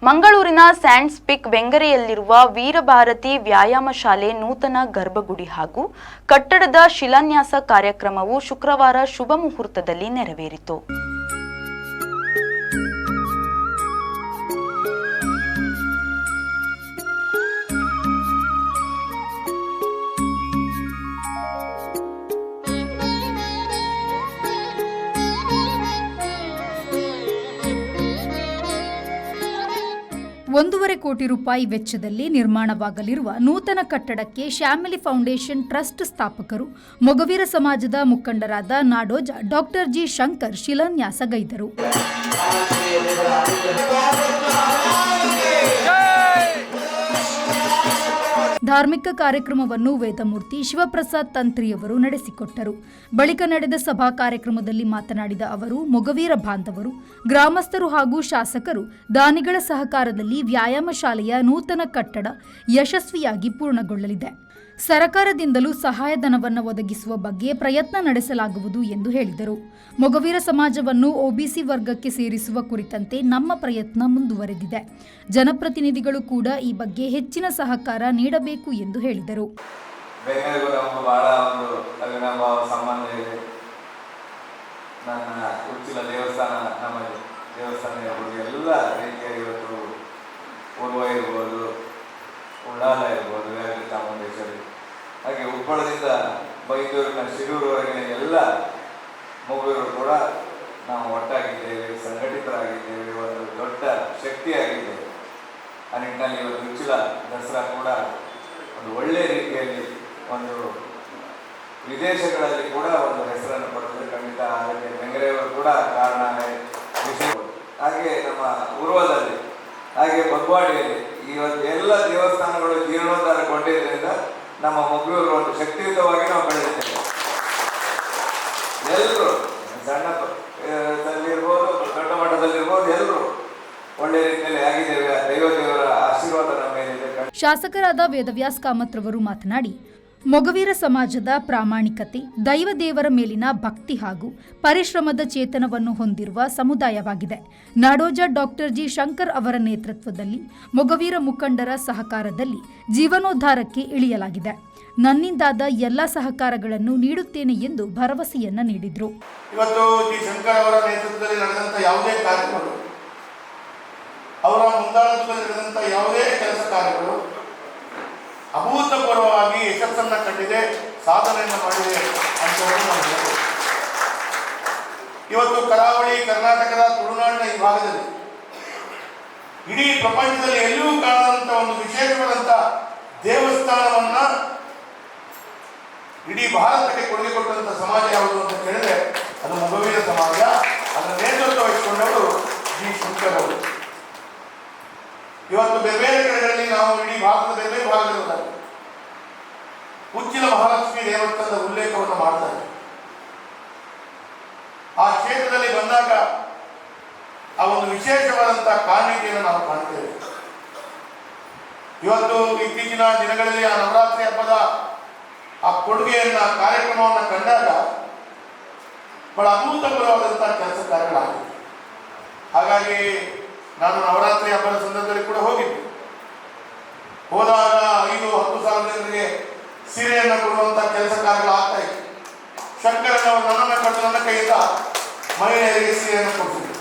ಮಂಗಳೂರಿನ ಸ್ಯಾಂಡ್ಸ್ ಪಿಕ್ ವೆಂಗರೆಯಲ್ಲಿರುವ ವೀರಭಾರತಿ ವ್ಯಾಯಾಮ ಶಾಲೆ ನೂತನ ಗರ್ಭಗುಡಿ ಹಾಗೂ ಕಟ್ಟಡದ ಶಿಲಾನ್ಯಾಸ ಕಾರ್ಯಕ್ರಮವು ಶುಕ್ರವಾರ ಶುಭ ಮುಹೂರ್ತದಲ್ಲಿ ನೆರವೇರಿತು. ₹1.5 ಕೋಟಿ ವೆಚ್ಚದಲ್ಲಿ ನಿರ್ಮಾಣವಾಗಲಿರುವ ನೂತನ ಕಟ್ಟಡಕ್ಕೆ ಶ್ಯಾಮಿಲಿ ಫೌಂಡೇಶನ್ ಟ್ರಸ್ಟ್ ಸ್ಥಾಪಕರು ಮೊಗವೀರ ಸಮಾಜದ ಮುಖಂಡರಾದ ನಾಡೋಜ ಡಾಕ್ಟರ್ ಜಿ ಶಂಕರ್ ಶಿಲಾನ್ಯಾಸಗೈದರು. ಧಾರ್ಮಿಕ ಕಾರ್ಯಕ್ರಮವನ್ನು ವೇದಮೂರ್ತಿ ಶಿವಪ್ರಸಾದ್ ತಂತ್ರಿಯವರು ನಡೆಸಿಕೊಟ್ಟರು. ಬಳಿಕ ನಡೆದ ಸಭಾ ಕಾರ್ಯಕ್ರಮದಲ್ಲಿ ಮಾತನಾಡಿದ ಅವರು, ಮೊಗವೀರ ಬಾಂಧವರು, ಗ್ರಾಮಸ್ಥರು ಹಾಗೂ ಶಾಸಕರು ದಾನಿಗಳ ಸಹಕಾರದಲ್ಲಿ ವ್ಯಾಯಾಮ ಶಾಲೆಯ ನೂತನ ಕಟ್ಟಡ ಯಶಸ್ವಿಯಾಗಿ ಪೂರ್ಣಗೊಳ್ಳಲಿದೆ. ಸರಕಾರದಿಂದಲೂ ಸಹಾಯಧನವನ್ನು ಒದಗಿಸುವ ಬಗ್ಗೆ ಪ್ರಯತ್ನ ನಡೆಸಲಾಗುವುದು ಎಂದು ಹೇಳಿದರು. ಮೊಗವೀರ ಸಮಾಜವನ್ನು ಒಬಿಸಿ ವರ್ಗಕ್ಕೆ ಸೇರಿಸುವ ಕುರಿತಂತೆ ನಮ್ಮ ಪ್ರಯತ್ನ ಮುಂದುವರೆದಿದೆ. ಜನಪ್ರತಿನಿಧಿಗಳು ಕೂಡ ಈ ಬಗ್ಗೆ ಹೆಚ್ಚಿನ ಸಹಕಾರ ನೀಡಬೇಕು ಎಂದು ಹೇಳಿದರು. ಹಾಗೆ ಉಪ್ಪಳದಿಂದ ಬೈದೂರಿನ ಶಿರೂರವರೆಗಿನ ಎಲ್ಲ ಮಗುವರು ಕೂಡ ನಾವು ಒಟ್ಟಾಗಿದ್ದೇವೆ, ಸಂಘಟಿತರಾಗಿದ್ದೇವೆ, ಒಂದು ದೊಡ್ಡ ಶಕ್ತಿಯಾಗಿದ್ದೇವೆ. ಆ ನಿಟ್ಟಿನಲ್ಲಿ ಇವತ್ತು ಉಚ್ಚಿಲ ದಸರಾ ಕೂಡ ಒಂದು ಒಳ್ಳೆಯ ರೀತಿಯಲ್ಲಿ ಒಂದು ವಿದೇಶಗಳಲ್ಲಿ ಕೂಡ ಒಂದು ಹೆಸರನ್ನು ಪಡೆದು ಖಂಡಿತ ಅದಕ್ಕೆ ವೆಂಗರೆಯವರು ಕೂಡ ಕಾರಣ ವಿಷಯ. ಹಾಗೆ ನಮ್ಮ ಉರ್ವದಲ್ಲಿ, ಹಾಗೆ ಬಗ್ವಾಡಿಯಲ್ಲಿ ಇವತ್ತು ಎಲ್ಲ ದೇವಸ್ಥಾನಗಳು ಜೀರ್ಣೋದ್ಧಾರಗೊಂಡಿದ್ದರಿಂದ ನಮ್ಮ ಮಗುವರು ಒಂದು ಶಕ್ತಿಯುತವಾಗಿ ನಾವು ಬೆಳೆದಿದ್ದೇವೆ. ಎಲ್ಲರೂ ಸಣ್ಣದಲ್ಲಿರ್ಬೋದು, ದೊಡ್ಡ ಮಟ್ಟದಲ್ಲಿರ್ಬೋದು, ಎಲ್ಲರೂ ಒಳ್ಳೆ ರೀತಿಯಲ್ಲಿ ಆಗಿದ್ದೇವೆ. ದೈವದೇವರ ಆಶೀರ್ವಾದ ನಮ್ಮ ಮೇಲಿದೆ. ಶಾಸಕರಾದ ವೇದವ್ಯಾಸ್ ಕಾಮತ್ರವರು ಮಾತನಾಡಿ, ಮೊಗವೀರ ಸಮಾಜದ ಪ್ರಾಮಾಣಿಕತೆ, ದೈವದೇವರ ಮೇಲಿನ ಭಕ್ತಿ ಹಾಗೂ ಪರಿಶ್ರಮದ ಚೇತನವನ್ನು ಹೊಂದಿರುವ ಸಮುದಾಯವಾಗಿದೆ. ನಾಡೋಜ ಡಾಕ್ಟರ್ ಜಿ ಶಂಕರ್ ಅವರ ನೇತೃತ್ವದಲ್ಲಿ ಮೊಗವೀರ ಮುಖಂಡರ ಸಹಕಾರದಲ್ಲಿ ಜೀವನೋದ್ಧಾರಕ್ಕೆ ಇಳಿಯಲಾಗಿದೆ. ನನ್ನಿಂದಾದ ಎಲ್ಲ ಸಹಕಾರಗಳನ್ನು ನೀಡುತ್ತೇನೆ ಎಂದು ಭರವಸೆಯನ್ನ ನೀಡಿದರು. ಇವತ್ತು ಜಿ ಶಂಕರ್ ಅವರ ನೇತೃತ್ವದಲ್ಲಿ ನಡೆದಂಥ ಯಾವುದೇ ಕಾರ್ಯಕ್ರಮಗಳು, ಅವರ ಮುಂದಾಳತ್ವದಲ್ಲಿ ನಡೆದಂಥ ಯಾವುದೇ ಕೆಲಸ ಕಾರ್ಯಗಳು ಅಭೂತಪೂರ್ವವಾಗಿ ಯಶಸ್ಸನ್ನು ಕಂಡಿದೆ, ಸಾಧನೆಯನ್ನು ಮಾಡಿದೆ ಅಂತ ನಾವು ಹೇಳ್ಬೋದು. ಇವತ್ತು ಕರಾವಳಿ ಕರ್ನಾಟಕದ ತುಳುನಾಡಿನ ಈ ಭಾಗದಲ್ಲಿ ಇಡೀ ಪ್ರಪಂಚದಲ್ಲಿ ಎಲ್ಲೂ ಕಾಣದಂಥ ಒಂದು ವಿಶೇಷವಾದಂಥ ದೇವಸ್ಥಾನವನ್ನ ಇಡೀ ಭಾರತಕ್ಕೆ ಕೊಡುಗೆ ಕೊಟ್ಟಂಥ ಸಮಾಜ ಯಾವುದು ಅಂತ ಕೇಳಿದ್ರೆ ಅದು ಮೊಗವೀರ ಸಮಾಜ. ಅದರ ನೇತೃತ್ವ ವಹಿಸಿಕೊಂಡವರು ಜಿ ಶಂಕರ್ ಅವರು. ಇವತ್ತು ಬೇರೆ ಬೇರೆ ಕಡೆಗಳಲ್ಲಿ ನಾವು ಇಡೀ ಭಾರತದ ಬೇರೆ ಬೇರೆ ಭಾಗದಲ್ಲಿ ಉಚ್ಚಿಲ ಮಹಾಲಕ್ಷ್ಮಿ ದೇವಸ್ಥಾನದ ಉಲ್ಲೇಖವನ್ನು ಮಾಡ್ತಾರೆ. ಆ ಕ್ಷೇತ್ರದಲ್ಲಿ ಬಂದಾಗ ಆ ಒಂದು ವಿಶೇಷವಾದಂತಹ ಕಾಣಿಕೆಯನ್ನು ನಾವು ಕಾಣ್ತೇವೆ. ಇವತ್ತು ಇತ್ತೀಚಿನ ದಿನಗಳಲ್ಲಿ ಆ ನವರಾತ್ರಿ ಹಬ್ಬದ ಆ ಕೊಡುಗೆಯನ್ನ ಕಾರ್ಯಕ್ರಮವನ್ನು ಕಂಡಾಗ ಬಹಳ ಅಭೂತಪೂರ್ವವಾದಂತಹ ಕೆಲಸ ಕಾರ್ಯಗಳಾಗಿವೆ. ಹಾಗಾಗಿ ನಾನು ನವರಾತ್ರಿ ಹಬ್ಬದ ಸಂದರ್ಭದಲ್ಲಿ ಕೂಡ ಹೋಗಿದ್ದೆ. ಹೋದಾಗ 5-10 ಜನರಿಗೆ ಸೀರೆಯನ್ನು ಕೊಡುವಂತಹ ಕೆಲಸ ಕಾರ್ಯಗಳಾಗ್ತಾ ಇತ್ತು. ಶಂಕರನವರು ನನ್ನನ್ನು ಕರೆದು ನನ್ನ ಕೈಯಿಂದ ಮಹಿಳೆಯರಿಗೆ ಸೀರೆಯನ್ನು ಕೊಡಿಸಿದರು.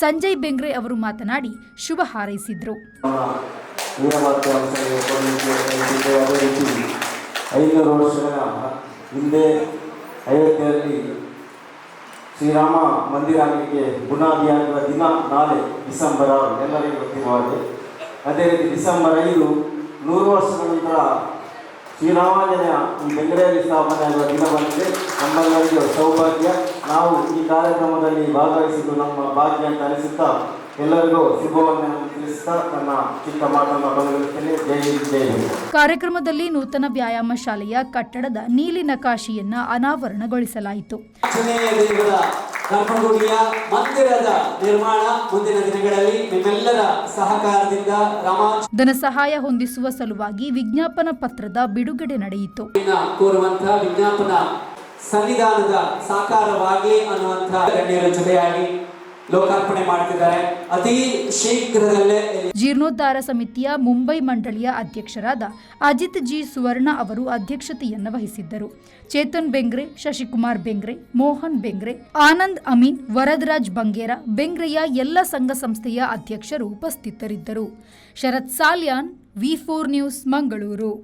ಸಂಜಯ್ ಬೆಂಗ್ರೆ ಅವರು ಮಾತನಾಡಿ ಶುಭ ಹಾರೈಸಿದ್ರು. 500 ವರ್ಷಗಳ ಹಿಂದೆ ಅಯೋಧ್ಯೆಯಲ್ಲಿ ಶ್ರೀರಾಮ ಮಂದಿರ ಆಗಲಿಕ್ಕೆ ಬುನಾದಿಯಾಗುವ ದಿನ ನಾಳೆ ಡಿಸೆಂಬರ್ 6 ಎಲ್ಲರಿಗೂ ಗೊತ್ತಿರುವ ಹಾಗೆ. ಅದೇ ರೀತಿ ಡಿಸೆಂಬರ್ 5 100 ವರ್ಷಗಳ ನಂತರ ಶ್ರೀರಾಮಾಂಜನೇಯ ಈ ಬೆಂಗಳೂರಲ್ಲಿ ಸ್ಥಾಪನೆ ಆಗುವ ದಿನ ಬಂದಿದೆ. ನಮ್ಮೆಲ್ಲರಿಗೂ ಸೌಭಾಗ್ಯ. ನಾವು ಈ ಕಾರ್ಯಕ್ರಮದಲ್ಲಿ ಭಾಗವಹಿಸಿದ್ದು ನಮ್ಮ ಭಾಗ್ಯ ಅಂತ ಅನಿಸುತ್ತಾ ಎಲ್ಲರಿಗೂ ಶುಭವನ್ನು ತಿಳಿಸುತ್ತಾ ನನ್ನ ಚಿಕ್ಕ ಮಾತನ್ನು ಕೊನೆಗೊಳಿಸುತ್ತೇನೆ. ಜೈ ಹಿಂದ್, ಜೈ ಹಿಂದ್. ಕಾರ್ಯಕ್ರಮದಲ್ಲಿ ನೂತನ ವ್ಯಾಯಾಮ ಶಾಲೆಯ ಕಟ್ಟಡದ ನೀಲಿ ನಕಾಶೆಯನ್ನ ಅನಾವರಣಗೊಳಿಸಲಾಯಿತು. ಗರ್ಭಗುಡಿಯ ಮಂದಿರದ ನಿರ್ಮಾಣ ಮುಂದಿನ ದಿನಗಳಲ್ಲಿ ನಿಮ್ಮೆಲ್ಲರ ಸಹಕಾರದಿಂದ ಧನ ಸಹಾಯ ಹೊಂದಿಸುವ ಸಲುವಾಗಿ ವಿಜ್ಞಾಪನಾ ಪತ್ರದ ಬಿಡುಗಡೆ ನಡೆಯಿತು. ಕೋರುವಂತಹ ವಿಜ್ಞಾಪನಾ ಸಂವಿಧಾನದ ಸಾಕಾರವಾಗಿ ಅನ್ನುವಂತಹ ಗಣ್ಯರ ಜೊತೆಯಾಗಿ ಲೋಕಾರ್ಪಣೆ ಮಾಡ್ತಿದ್ದಾರೆ. ಅತಿ ಶೀಘ್ರದಲ್ಲೇ ಜೀರ್ಣೋದ್ಧಾರ ಸಮಿತಿಯ ಮುಂಬೈ ಮಂಡಳಿಯ ಅಧ್ಯಕ್ಷರಾದ ಅಜಿತ್ ಜಿ ಸುವರ್ಣ ಅವರು ಅಧ್ಯಕ್ಷತೆಯನ್ನ ವಹಿಸಿದ್ದರು. ಚೇತನ್ ಬೆಂಗ್ರೆ, ಶಶಿಕುಮಾರ್ ಬೆಂಗ್ರೆ, ಮೋಹನ್ ಬೆಂಗ್ರೆ, ಆನಂದ್ ಅಮೀನ್, ವರದರಾಜ್ ಬಂಗೇರ, ಬೆಂಗ್ರೆಯ ಎಲ್ಲ ಸಂಘ ಸಂಸ್ಥೆಯ ಅಧ್ಯಕ್ಷರು ಉಪಸ್ಥಿತರಿದ್ದರು. ಶರತ್ ಸಾಲ್ಯಾನ್, ವಿ4 ನ್ಯೂಸ್, ಮಂಗಳೂರು.